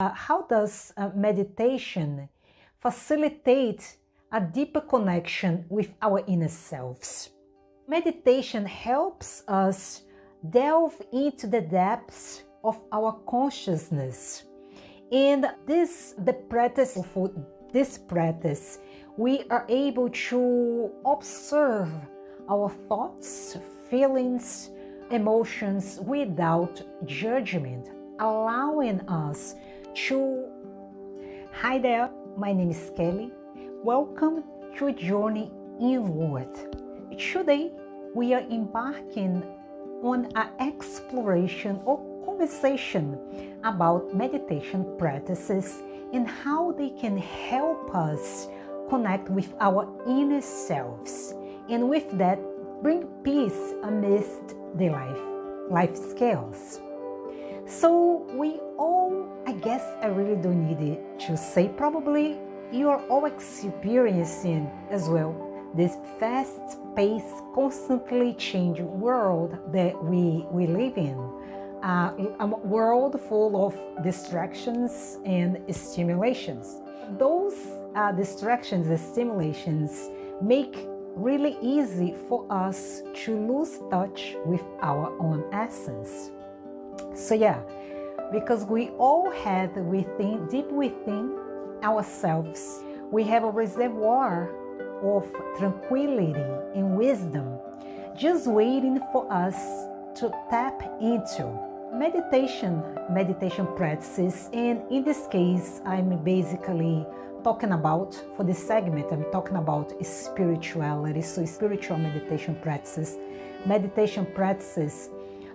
How does meditation facilitate a deeper connection with our inner selves? Meditation helps us delve into the depths of our consciousness. And the practice of this practice, we are able to observe our thoughts, feelings, emotions without judgment, allowing us to... Hi there, my name is Kelly. Welcome to a journey inward. Today, we are embarking on an exploration or conversation about meditation practices and how they can help us connect with our inner selves, and with that, bring peace amidst the life scales. So we all, I guess I really don't need to say, probably you are all experiencing as well this fast-paced, constantly changing world that we live in. A world full of distractions and stimulations. Those distractions and stimulations make really easy for us to lose touch with our own essence. So yeah, because we all have deep within ourselves, we have a reservoir of tranquility and wisdom just waiting for us to tap into. Meditation practices, and in this case, I'm basically talking about, for this segment, I'm talking about spirituality. So spiritual meditation practices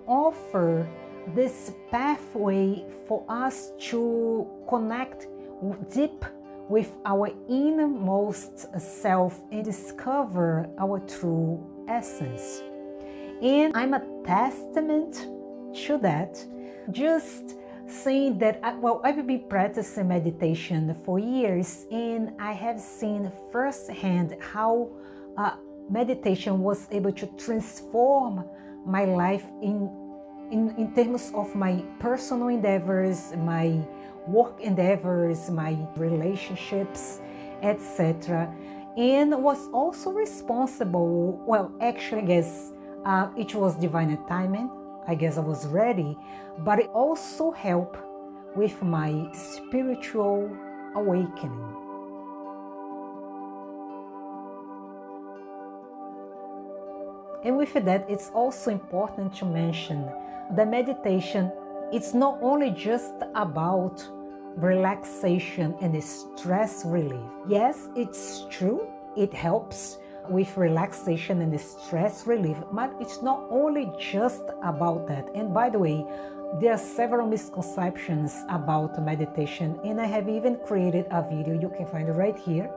offer this pathway for us to connect deep with our innermost self and discover our true essence. And I'm a testament to that. Just saying that, I've been practicing meditation for years, and I have seen firsthand how meditation was able to transform my life in terms of my personal endeavors, my work endeavors, my relationships, etc. And was also responsible, actually, I guess it was divine timing. I guess I was ready, but it also helped with my spiritual awakening. And with that, it's also important to mention that meditation, it's not only just about relaxation and stress relief. Yes, it's true, it helps with relaxation and stress relief, but it's not only just about that. And by the way, there are several misconceptions about meditation, and I have even created a video, you can find it right here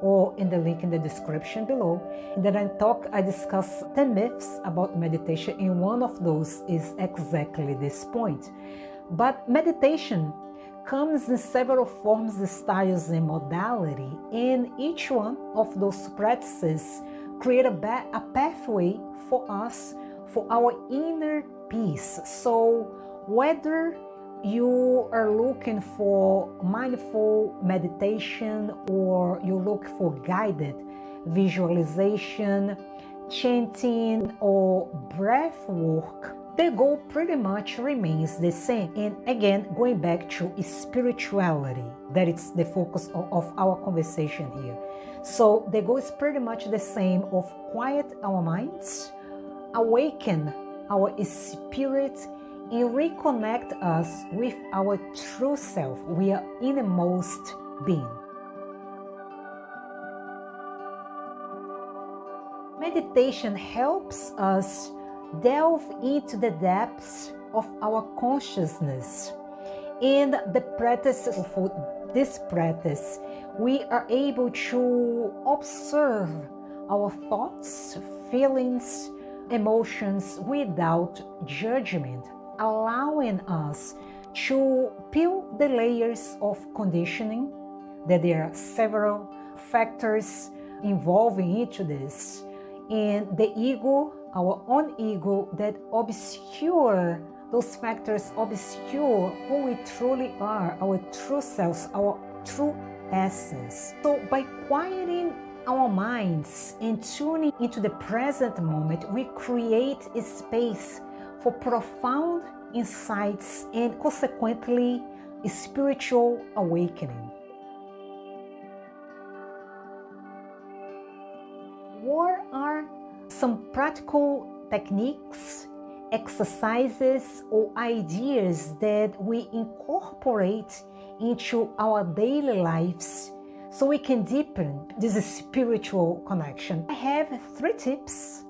or in the link in the description below. And then I discuss 10 myths about meditation, and one of those is exactly this point. But meditation comes in several forms, styles, and modality, and each one of those practices create a pathway for us, for our inner peace. So whether you are looking for mindful meditation, or you look for guided visualization, chanting, or breath work, the goal pretty much remains the same. And again, going back to spirituality, that is the focus of our conversation here. So the goal is pretty much the same, of quiet our minds, awaken our spirit, and reconnect us with our true self, we are innermost being. Meditation helps us delve into the depths of our consciousness. In the practice of this practice, we are able to observe our thoughts, feelings, emotions without judgment, allowing us to peel the layers of conditioning, that there are several factors involving into this, and the ego, our own ego, that obscure those factors obscure who we truly are, our true selves, our true essence. So by quieting our minds and tuning into the present moment, we create a space for profound insights and consequently a spiritual awakening. What are some practical techniques, exercises, or ideas that we incorporate into our daily lives so we can deepen this spiritual connection? I have three tips,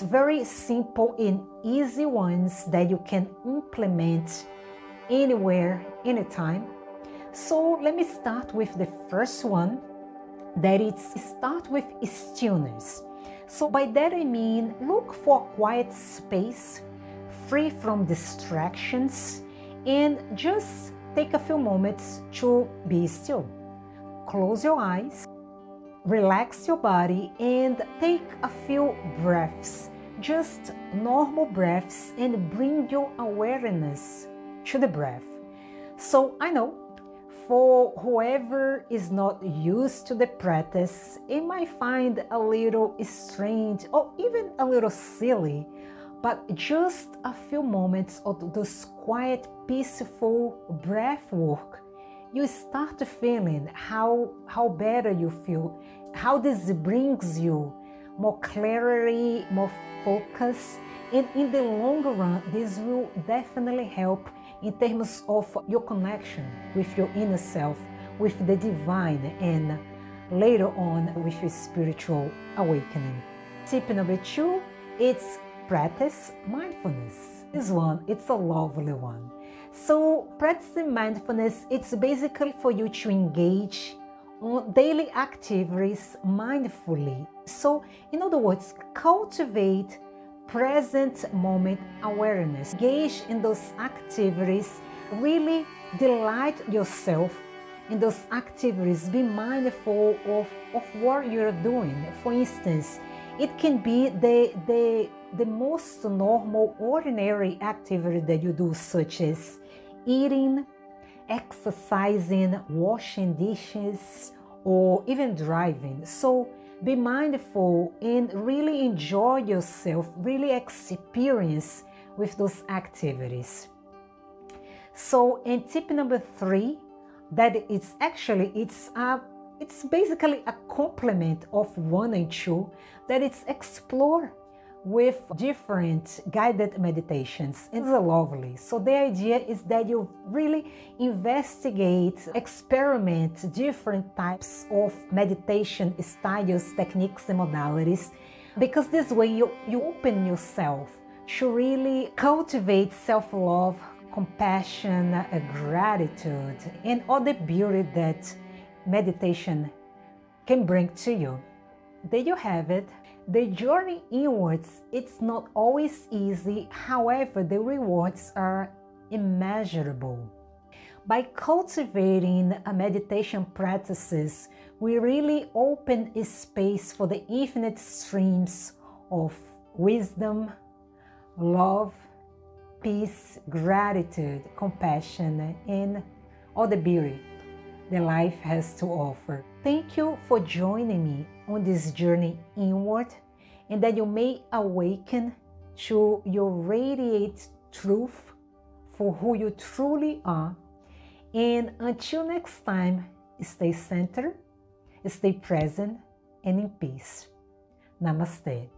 very simple and easy ones that you can implement anywhere, anytime. So let me start with the first one, that it's start with stillness. So by that I mean look for a quiet space, free from distractions, and just take a few moments to be still. Close your eyes, relax your body, and take a few breaths, just normal breaths, and bring your awareness to the breath. So I know for whoever is not used to the practice, it might find a little strange or even a little silly, but just a few moments of this quiet, peaceful breath work, you start feeling how better you feel, how this brings you more clarity, more focus, and in the long run, this will definitely help in terms of your connection with your inner self, with the divine, and later on with your spiritual awakening. Tip number 2, it's practice mindfulness. This one, it's a lovely one. So practicing mindfulness, it's basically for you to engage on daily activities mindfully. So in other words, cultivate present moment awareness. Engage in those activities, really delight yourself in those activities. Be mindful of what you're doing. For instance, it can be the most normal, ordinary activity that you do, such as eating, exercising, washing dishes, or even driving. So be mindful and really enjoy yourself, really experience with those activities. So, and tip number 3, that it's basically a complement of 1 and 2, that it's explore with different guided meditations. It's lovely. So the idea is that you really investigate, experiment different types of meditation styles, techniques, and modalities, because this way you open yourself to really cultivate self-love, compassion, gratitude, and all the beauty that meditation can bring to you. There you have it. The journey inwards, it's not always easy, however, the rewards are immeasurable. By cultivating meditation practices, we really open a space for the infinite streams of wisdom, love, peace, gratitude, compassion, and all the beauty that life has to offer. Thank you for joining me on this journey inward, and that you may awaken to your radiant truth for who you truly are. And until next time, stay centered, stay present, and in peace. Namaste.